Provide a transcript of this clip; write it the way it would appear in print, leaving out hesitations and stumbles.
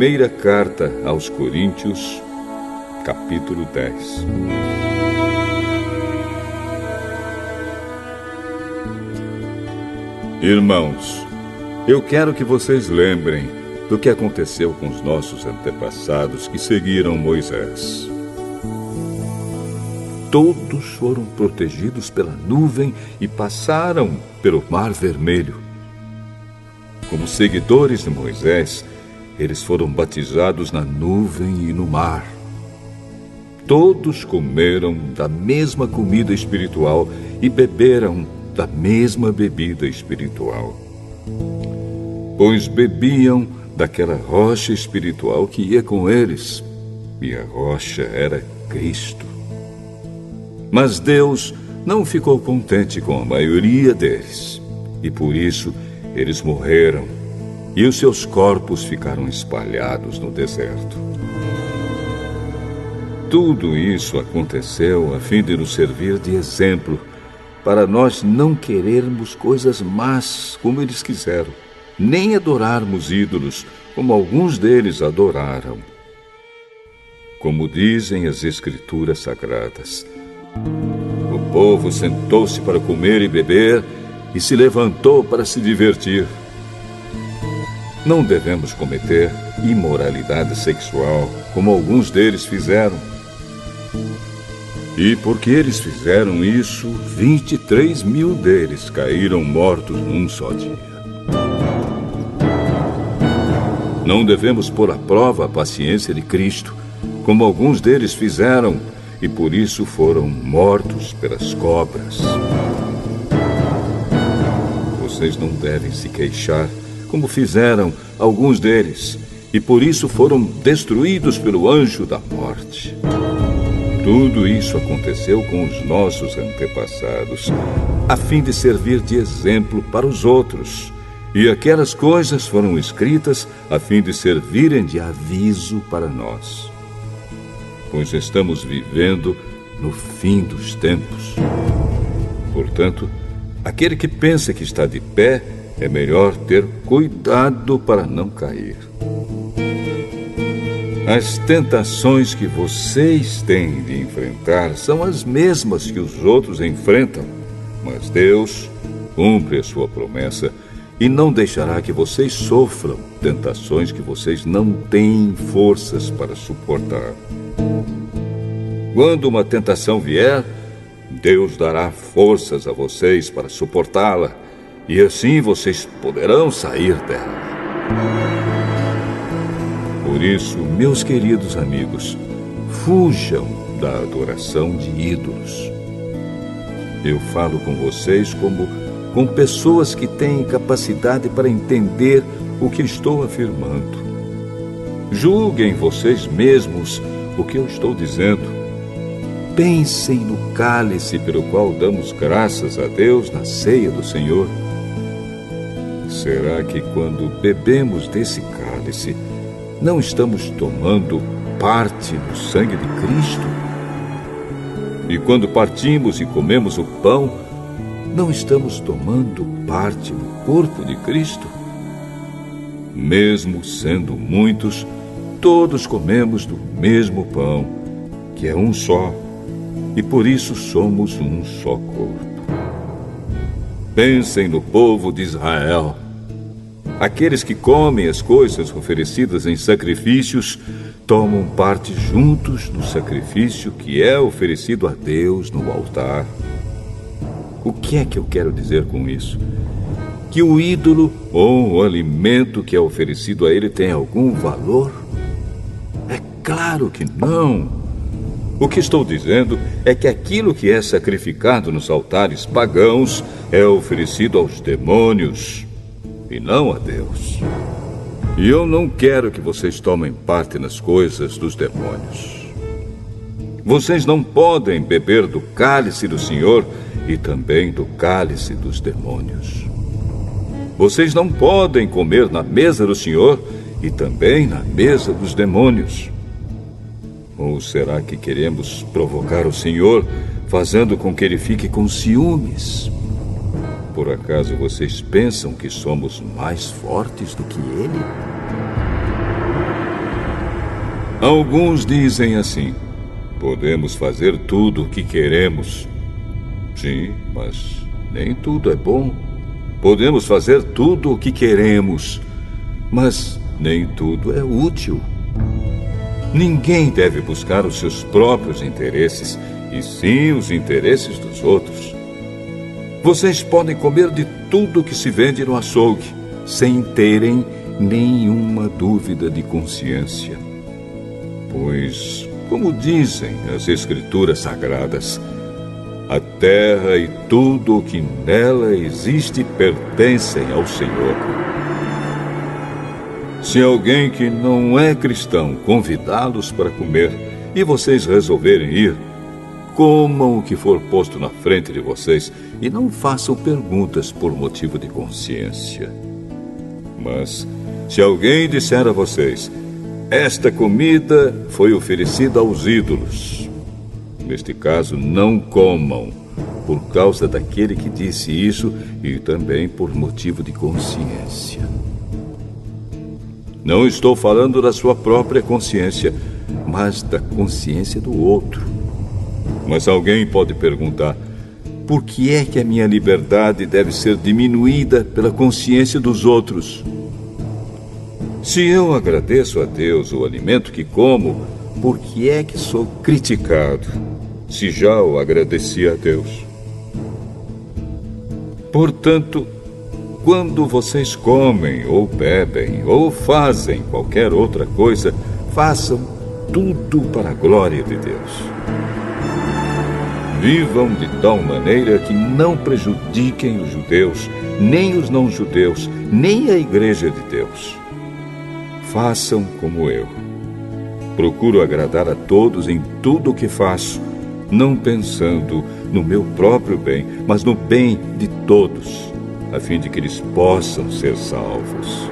Primeira carta aos Coríntios, capítulo 10. Irmãos, eu quero que vocês lembrem do que aconteceu com os nossos antepassados que seguiram Moisés. Todos foram protegidos pela nuvem e passaram pelo Mar Vermelho. Como seguidores de Moisés, eles foram batizados na nuvem e no mar. Todos comeram da mesma comida espiritual e beberam da mesma bebida espiritual, pois bebiam daquela rocha espiritual que ia com eles, e a rocha era Cristo. Mas Deus não ficou contente com a maioria deles, e por isso eles morreram, e os seus corpos ficaram espalhados no deserto. Tudo isso aconteceu a fim de nos servir de exemplo, para nós não querermos coisas más como eles quiseram, nem adorarmos ídolos como alguns deles adoraram. Como dizem as Escrituras Sagradas, o povo sentou-se para comer e beber e se levantou para se divertir. Não devemos cometer imoralidade sexual, como alguns deles fizeram. E porque eles fizeram isso, 23 mil deles caíram mortos num só dia. Não devemos pôr à prova a paciência de Cristo, como alguns deles fizeram, e por isso foram mortos pelas cobras. Vocês não devem se queixar, como fizeram alguns deles, e por isso foram destruídos pelo anjo da morte. Tudo isso aconteceu com os nossos antepassados, a fim de servir de exemplo para os outros. E aquelas coisas foram escritas a fim de servirem de aviso para nós, pois estamos vivendo no fim dos tempos. Portanto, aquele que pensa que está de pé, é melhor ter cuidado para não cair. As tentações que vocês têm de enfrentar são as mesmas que os outros enfrentam, mas Deus cumpre a sua promessa e não deixará que vocês sofram tentações que vocês não têm forças para suportar. Quando uma tentação vier, Deus dará forças a vocês para suportá-la, e assim vocês poderão sair dela. Por isso, meus queridos amigos, fujam da adoração de ídolos. Eu falo com vocês como com pessoas que têm capacidade para entender o que estou afirmando. Julguem vocês mesmos o que eu estou dizendo. Pensem no cálice pelo qual damos graças a Deus na ceia do Senhor. Será que quando bebemos desse cálice, não estamos tomando parte no sangue de Cristo? E quando partimos e comemos o pão, não estamos tomando parte no corpo de Cristo? Mesmo sendo muitos, todos comemos do mesmo pão, que é um só, e por isso somos um só corpo. Pensem no povo de Israel. Aqueles que comem as coisas oferecidas em sacrifícios tomam parte juntos no sacrifício que é oferecido a Deus no altar. O que é que eu quero dizer com isso? Que o ídolo ou o alimento que é oferecido a ele tem algum valor? É claro que não. O que estou dizendo é que aquilo que é sacrificado nos altares pagãos é oferecido aos demônios e não a Deus. E eu não quero que vocês tomem parte nas coisas dos demônios. Vocês não podem beber do cálice do Senhor e também do cálice dos demônios. Vocês não podem comer na mesa do Senhor e também na mesa dos demônios. Ou será que queremos provocar o Senhor, fazendo com que ele fique com ciúmes? Por acaso vocês pensam que somos mais fortes do que ele? Alguns dizem assim: podemos fazer tudo o que queremos. Sim, mas nem tudo é bom. Podemos fazer tudo o que queremos, mas nem tudo é útil. Ninguém deve buscar os seus próprios interesses, e sim os interesses dos outros. Vocês podem comer de tudo que se vende no açougue, sem terem nenhuma dúvida de consciência. Pois, como dizem as Escrituras Sagradas, a terra e tudo o que nela existe pertencem ao Senhor. Se alguém que não é cristão convidá-los para comer e vocês resolverem ir, comam o que for posto na frente de vocês e não façam perguntas por motivo de consciência. Mas, se alguém disser a vocês: esta comida foi oferecida aos ídolos, neste caso, não comam, por causa daquele que disse isso e também por motivo de consciência. Não estou falando da sua própria consciência, mas da consciência do outro. Mas alguém pode perguntar: por que é que a minha liberdade deve ser diminuída pela consciência dos outros? Se eu agradeço a Deus o alimento que como, por que é que sou criticado, se já o agradeci a Deus? Portanto, quando vocês comem ou bebem ou fazem qualquer outra coisa, façam tudo para a glória de Deus. Vivam de tal maneira que não prejudiquem os judeus, nem os não-judeus, nem a Igreja de Deus. Façam como eu. Procuro agradar a todos em tudo o que faço, não pensando no meu próprio bem, mas no bem de todos, a fim de que eles possam ser salvos.